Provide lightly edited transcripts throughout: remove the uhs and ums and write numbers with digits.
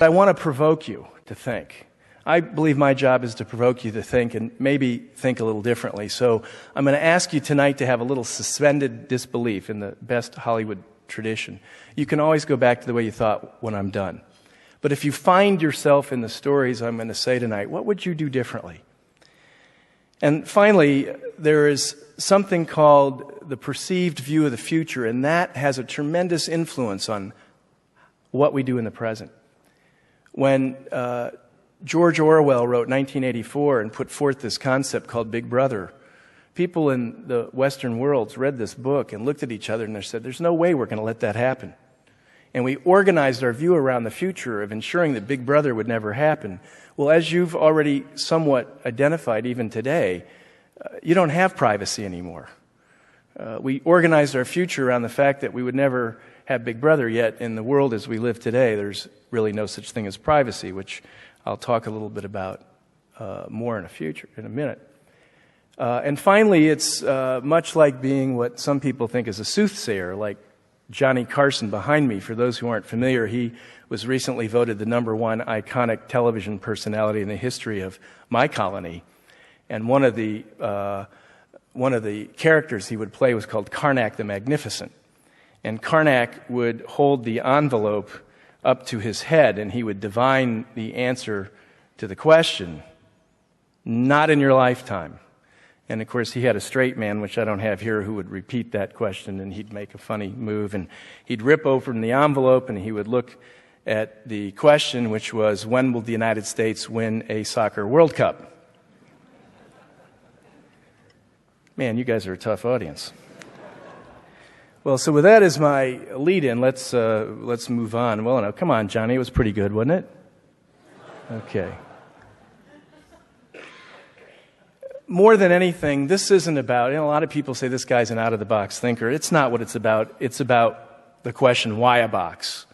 I want to provoke you to think. I believe my job is to provoke you to think and maybe think a little differently. So I'm going to ask you tonight to have a little suspended disbelief in the best Hollywood tradition. You can always go back to the way you thought when I'm done. But if you find yourself in the stories I'm going to say tonight, what would you do differently? And finally, there is something called the perceived view of the future, and that has a tremendous influence on what we do in the present. When George Orwell wrote 1984 and put forth this concept called Big Brother, people in the Western worlds read this book and looked at each other and they said, there's no way we're going to let that happen. And we organized our view around the future of ensuring that Big Brother would never happen. Well, as you've already somewhat identified even today, you don't have privacy anymore. We organized our future around the fact that we would never have Big Brother, yet in the world as we live today, there's really no such thing as privacy, which I'll talk a little bit about more in a minute. And finally, it's much like being what some people think is a soothsayer, like Johnny Carson behind me. For those who aren't familiar, he was recently voted the #1 iconic television personality in the history of my colony. And one of the characters he would play was called Karnak the Magnificent. And Karnak would hold the envelope up to his head, and he would divine the answer to the question, not in your lifetime. And of course, he had a straight man, which I don't have here, who would repeat that question, and he'd make a funny move, and he'd rip open the envelope, and he would look at the question, which was, when will the United States win a soccer World Cup? Man, you guys are a tough audience. Well, so with that as my lead-in, let's move on. Well, no, come on, Johnny, it was pretty good, wasn't it? Okay. More than anything, this isn't about, a lot of people say this guy's an out-of-the-box thinker. It's not what it's about. It's about the question, why a box?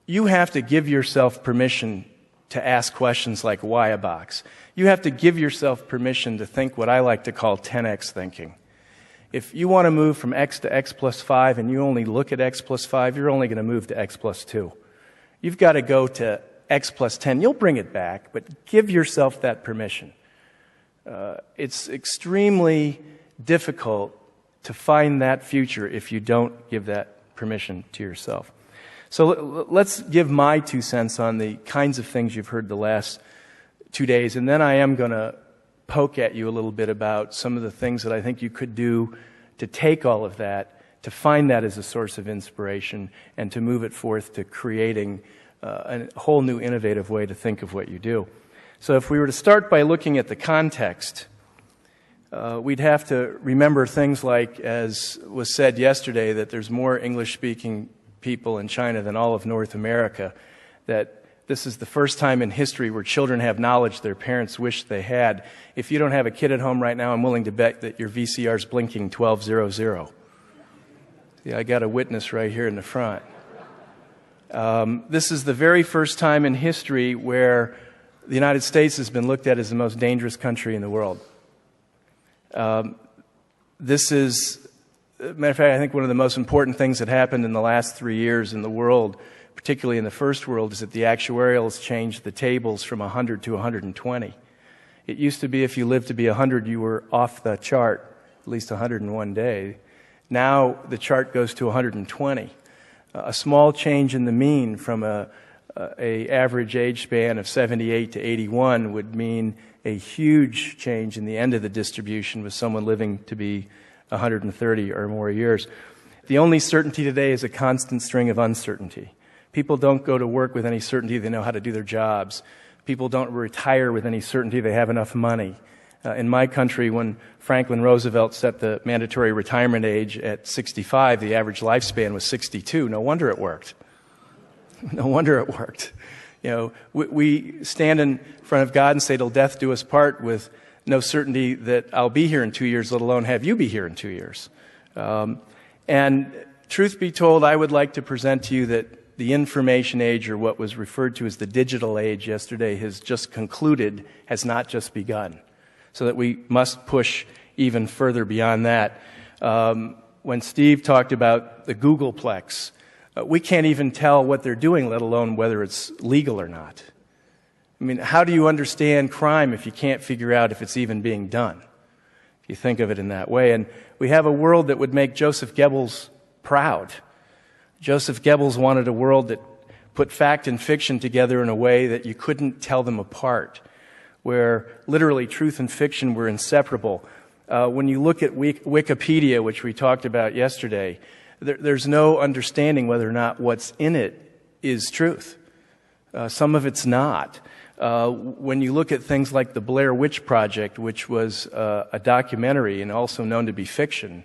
You have to give yourself permission to ask questions like, why a box? You have to give yourself permission to think what I like to call 10x thinking. If you want to move from x to x plus 5 and you only look at x plus 5, you're only going to move to x plus 2. You've got to go to x plus 10. You'll bring it back, but give yourself that permission. It's extremely difficult to find that future if you don't give that permission to yourself. So let's give my 2 cents on the kinds of things you've heard the last 2 days, and then I am going to poke at you a little bit about some of the things that I think you could do to take all of that, to find that as a source of inspiration, and to move it forth to creating a whole new innovative way to think of what you do. So if we were to start by looking at the context, we'd have to remember things like, as was said yesterday, that there's more English-speaking people in China than all of North America, that this is the first time in history where children have knowledge their parents wish they had. If you don't have a kid at home right now, I'm willing to bet that your VCR's blinking 1200. Yeah, I got a witness right here in the front. This is the very first time in history where the United States has been looked at as the most dangerous country in the world. This is, matter of fact, I think one of the most important things that happened in the last 3 years in the world, particularly in the first world, is that the actuarials changed the tables from 100 to 120. It used to be if you lived to be 100, you were off the chart, at least 101 day. Now the chart goes to 120. A small change in the mean from a average age span of 78 to 81 would mean a huge change in the end of the distribution with someone living to be 130 or more years. The only certainty today is a constant string of uncertainty. People don't go to work with any certainty they know how to do their jobs. People don't retire with any certainty they have enough money. In my country, when Franklin Roosevelt set the mandatory retirement age at 65, the average lifespan was 62. No wonder it worked. No wonder it worked. You know, we stand in front of God and say, till death do us part, with no certainty that I'll be here in 2 years, let alone have you be here in 2 years. And truth be told, I would like to present to you that the information age, or what was referred to as the digital age yesterday, has just concluded, has not just begun. So that we must push even further beyond that. When Steve talked about the Googleplex, We can't even tell what they're doing, let alone whether it's legal or not. I mean, how do you understand crime if you can't figure out if it's even being done? If you think of it in that way. And we have a world that would make Joseph Goebbels proud. Joseph Goebbels wanted a world that put fact and fiction together in a way that you couldn't tell them apart, where literally truth and fiction were inseparable. When you look at Wikipedia, which we talked about yesterday, there's no understanding whether or not what's in it is truth. Some of it's not. When you look at things like the Blair Witch Project, which was a documentary and also known to be fiction,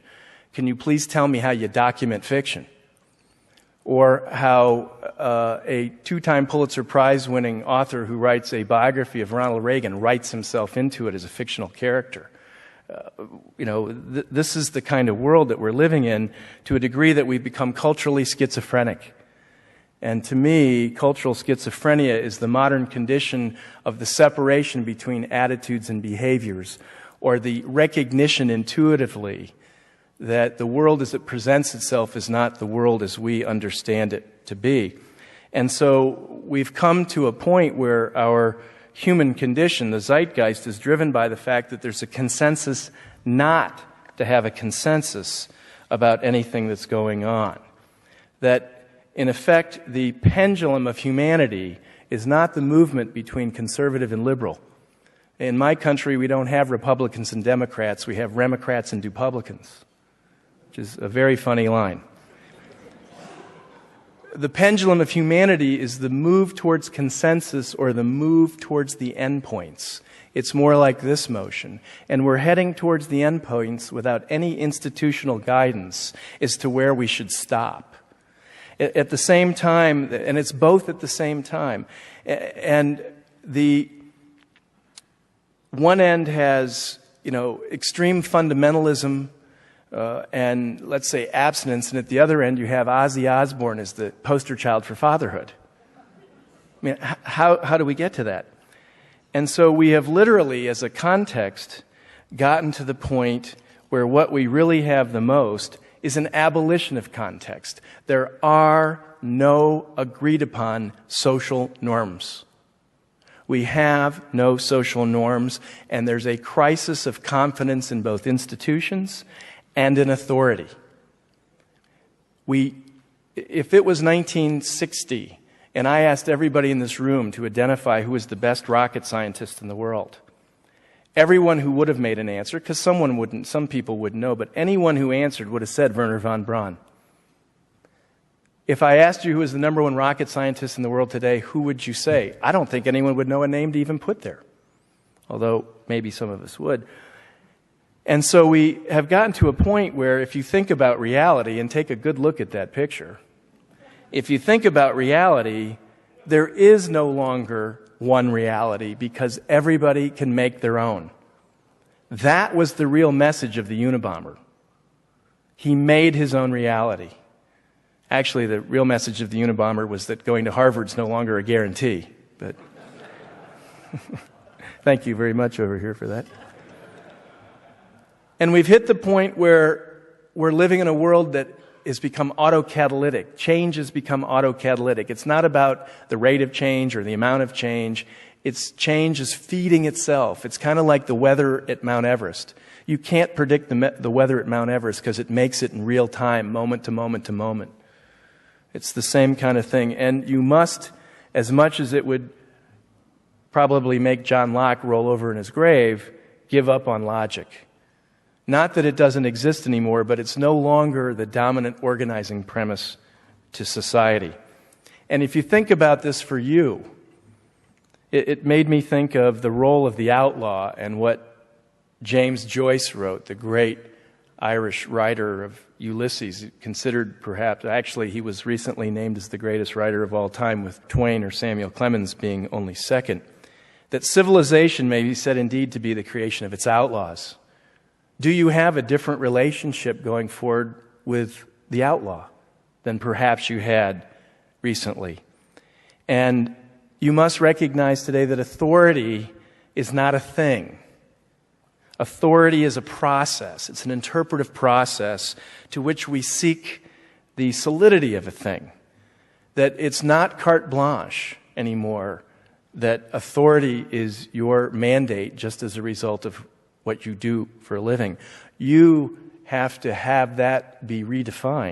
can you please tell me how you document fiction? Or how a 2-time Pulitzer Prize-winning author who writes a biography of Ronald Reagan writes himself into it as a fictional character. This is the kind of world that we're living in to a degree that we've become culturally schizophrenic. And to me, cultural schizophrenia is the modern condition of the separation between attitudes and behaviors, or the recognition intuitively that the world as it presents itself is not the world as we understand it to be. And so we've come to a point where our human condition, the zeitgeist, is driven by the fact that there's a consensus not to have a consensus about anything that's going on. That, in effect, the pendulum of humanity is not the movement between conservative and liberal. In my country, we don't have Republicans and Democrats. We have Remocrats and Dupublicans, which is a very funny line. The pendulum of humanity is the move towards consensus or the move towards the endpoints. It's more like this motion. And we're heading towards the endpoints without any institutional guidance as to where we should stop. At the same time, and it's both at the same time, and the one end has, extreme fundamentalism, and let's say abstinence, and at the other end you have Ozzy Osbourne as the poster child for fatherhood. I mean, how do we get to that? And so we have literally, as a context, gotten to the point where what we really have the most is an abolition of context. There are no agreed upon social norms. We have no social norms, and there's a crisis of confidence in both institutions and in authority. If it was 1960, and I asked everybody in this room to identify who was the best rocket scientist in the world, everyone who would have made an answer, because some people wouldn't know, but anyone who answered would have said Wernher von Braun. If I asked you who is the number one rocket scientist in the world today, who would you say? I don't think anyone would know a name to even put there, although maybe some of us would. And so we have gotten to a point where if you think about reality, and take a good look at that picture, if you think about reality, there is no longer one reality because everybody can make their own. That was the real message of the Unabomber. He made his own reality. Actually, the real message of the Unabomber was that going to Harvard's no longer a guarantee. But thank you very much over here for that. And we've hit the point where we're living in a world that has become autocatalytic. Change has become autocatalytic. It's not about the rate of change or the amount of change. Change is feeding itself. It's kind of like the weather at Mount Everest. You can't predict the weather at Mount Everest because it makes it in real time, moment to moment to moment. It's the same kind of thing. And you must, as much as it would probably make John Locke roll over in his grave, give up on logic. Not that it doesn't exist anymore, but it's no longer the dominant organizing premise to society. And if you think about this for you, it made me think of the role of the outlaw and what James Joyce wrote, the great Irish writer of Ulysses, considered perhaps, actually he was recently named as the greatest writer of all time, with Twain or Samuel Clemens being only second, that civilization may be said indeed to be the creation of its outlaws. Do you have a different relationship going forward with the outlaw than perhaps you had recently? And you must recognize today that authority is not a thing. Authority is a process. It's an interpretive process to which we seek the solidity of a thing. that it's not carte blanche anymore, that authority is your mandate just as a result of what you do for a living. You have to have that be redefined.